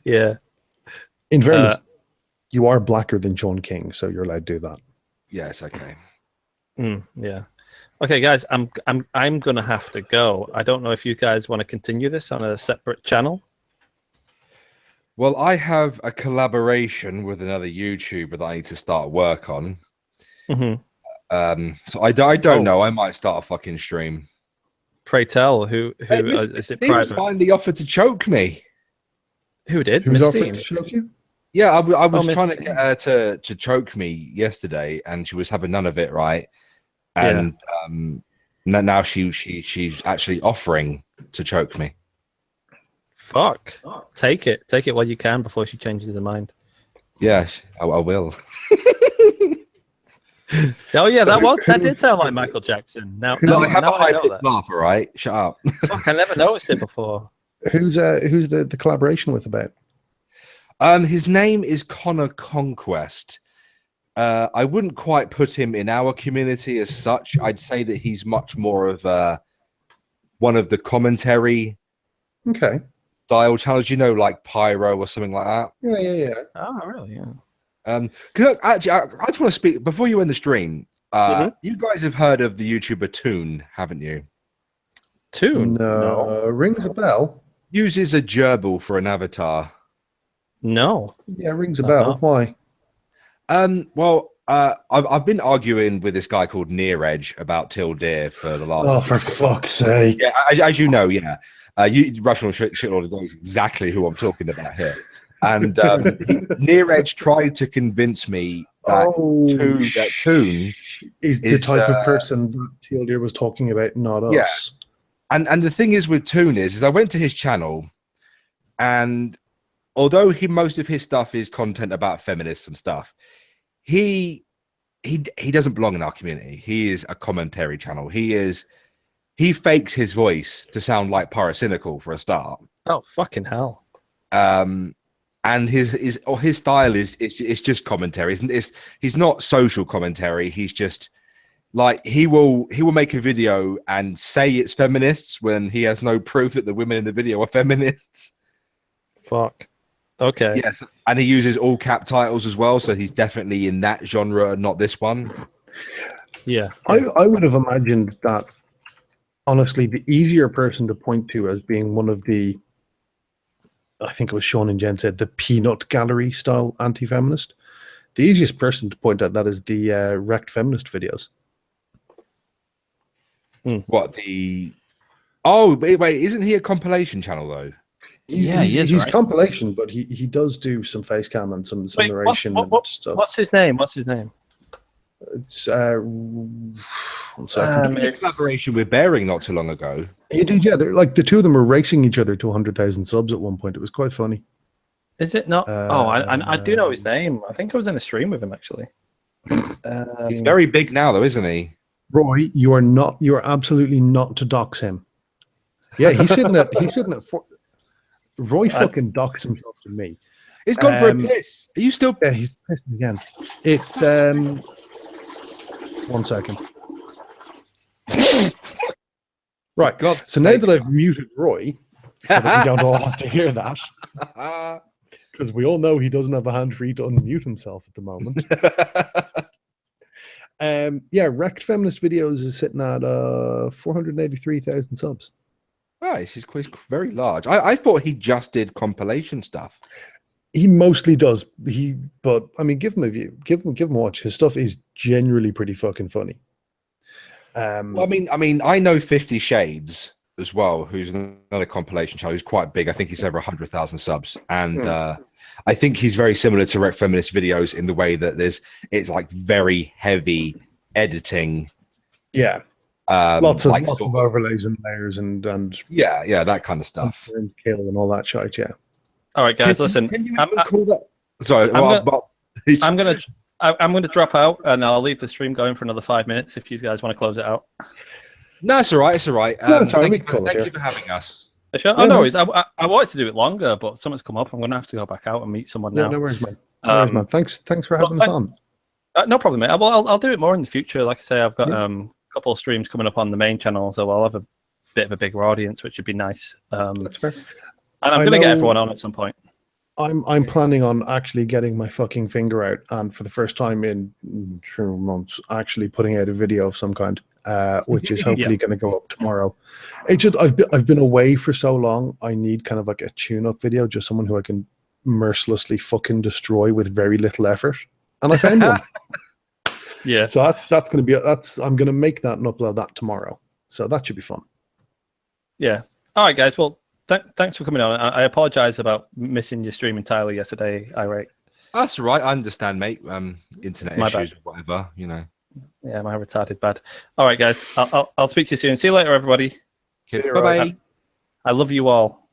Yeah. In fairness, you are blacker than John King, so you're allowed to do that. Yes, okay. Yeah. Okay, guys, I'm gonna have to go. I don't know if you guys want to continue this on a separate channel. Well, I have a collaboration with another YouTuber that I need to start work on. So I don't know. I might start a fucking stream. Pray tell, who is it? Steam Private? finally offered to choke me. Who did? Who's Miss offering Steam? to choke you? Yeah, I was Miss trying to Steam. get her to choke me yesterday, and she was having none of it, right? And now she's actually offering to choke me. Fuck. Take it while you can before she changes her mind. Yeah, I will. Oh yeah, that did sound like Michael Jackson. Now I have now a high know pitched that. laugh, all right? Shut up. Fuck, I never noticed it before. Who's the collaboration with about? His name is Connor Conquest. I wouldn't quite put him in our community as such. I'd say that he's much more of one of the commentary style channels, like Pyro or something like that. Yeah. Oh really? Yeah. Cause actually, I just want to speak before you end the stream. You guys have heard of the YouTuber Toon, haven't you? Toon? No. Rings a bell. Uses a gerbil for an avatar. No. Yeah, rings a bell. Why? Well, I've been arguing with this guy called Near Edge about Tildeer for the last. Oh, for fuck's sake! Yeah, as you know, yeah. Rational Shitlord knows exactly who I'm talking about here. And Near Edge tried to convince me that Toon is the type of person that Tildeer was talking about, not us. And the thing is with Toon is I went to his channel, and although most of his stuff is content about feminists and stuff, he doesn't belong in our community. He is a commentary channel. He fakes his voice to sound like Pyrocynical for a start. Oh fucking hell! And his style is just commentary. He's not social commentary. He's just like he will make a video and say it's feminists when he has no proof that the women in the video are feminists. Fuck. Okay. Yes, and he uses all cap titles as well, so he's definitely in that genre and not this one. Yeah. I would have imagined that, honestly, the easier person to point to as being one of the, I think it was Sean and Jen said, the peanut gallery style anti-feminist. The easiest person to point at that is the wrecked feminist videos. What the? Oh, wait, isn't he a compilation channel though? He's compilation, but he does do some face cam and some narration and stuff. What's his name? It's one second. A collaboration with Bearing not too long ago. Yeah, they're like the two of them were racing each other to 100,000 subs at one point. It was quite funny. Is it not? I do know his name. I think I was in a stream with him actually. He's very big now, though, isn't he? Roy, you are absolutely not to dox him. Yeah, he's sitting at Roy fucking doxed himself to me. He's gone for a piss. Are you still? Yeah, he's pissing again. It's 1 second. Right. God. So now that I've muted Roy, so that we don't all have to hear that, because we all know he doesn't have a hand free to unmute himself at the moment. Wrecked Feminist Videos is sitting at 483,000 subs. Oh, he's very large. I thought he just did compilation stuff. He mostly does. But I mean, give him a view. Give him a watch. His stuff is generally pretty fucking funny. Well, I mean, I know 50 Shades as well, who's another compilation channel who's quite big. I think he's over 100,000 subs, and I think he's very similar to Rec Feminist videos in the way that it's like very heavy editing. Yeah, lots of overlays and layers and yeah, that kind of stuff, and kill and all that shit. Yeah. All right, guys, listen. Can you call that? Sorry, I'm gonna drop out, and I'll leave the stream going for another 5 minutes if you guys want to close it out. No, it's all right. It's all right. No, it's all right. Thank you for having us. Sure. Oh, no worries. I wanted to do it longer, but something's come up. I'm going to have to go back out and meet someone now. No worries, man. No worries, man. Thanks for having us on. No problem, mate. I'll do it more in the future. Like I say, I've got a couple of streams coming up on the main channel, so I'll have a bit of a bigger audience, which would be nice. That's fair. And I'm going to get everyone on at some point. I'm planning on actually getting my fucking finger out, and for the first time in 2 months, actually putting out a video of some kind, which is hopefully going to go up tomorrow. It's just I've been away for so long. I need kind of like a tune-up video, just someone who I can mercilessly fucking destroy with very little effort, and I found one. Yeah. So that's going to be I'm going to make that and upload that tomorrow. So that should be fun. Yeah. All right, guys. Well, thanks for coming on. I apologize about missing your stream entirely yesterday, Irate. That's all right. I understand, mate. Internet issues or whatever, you know. Yeah, my retarded bad. All right, guys. I'll speak to you soon. See you later, everybody. Bye-bye. I love you all.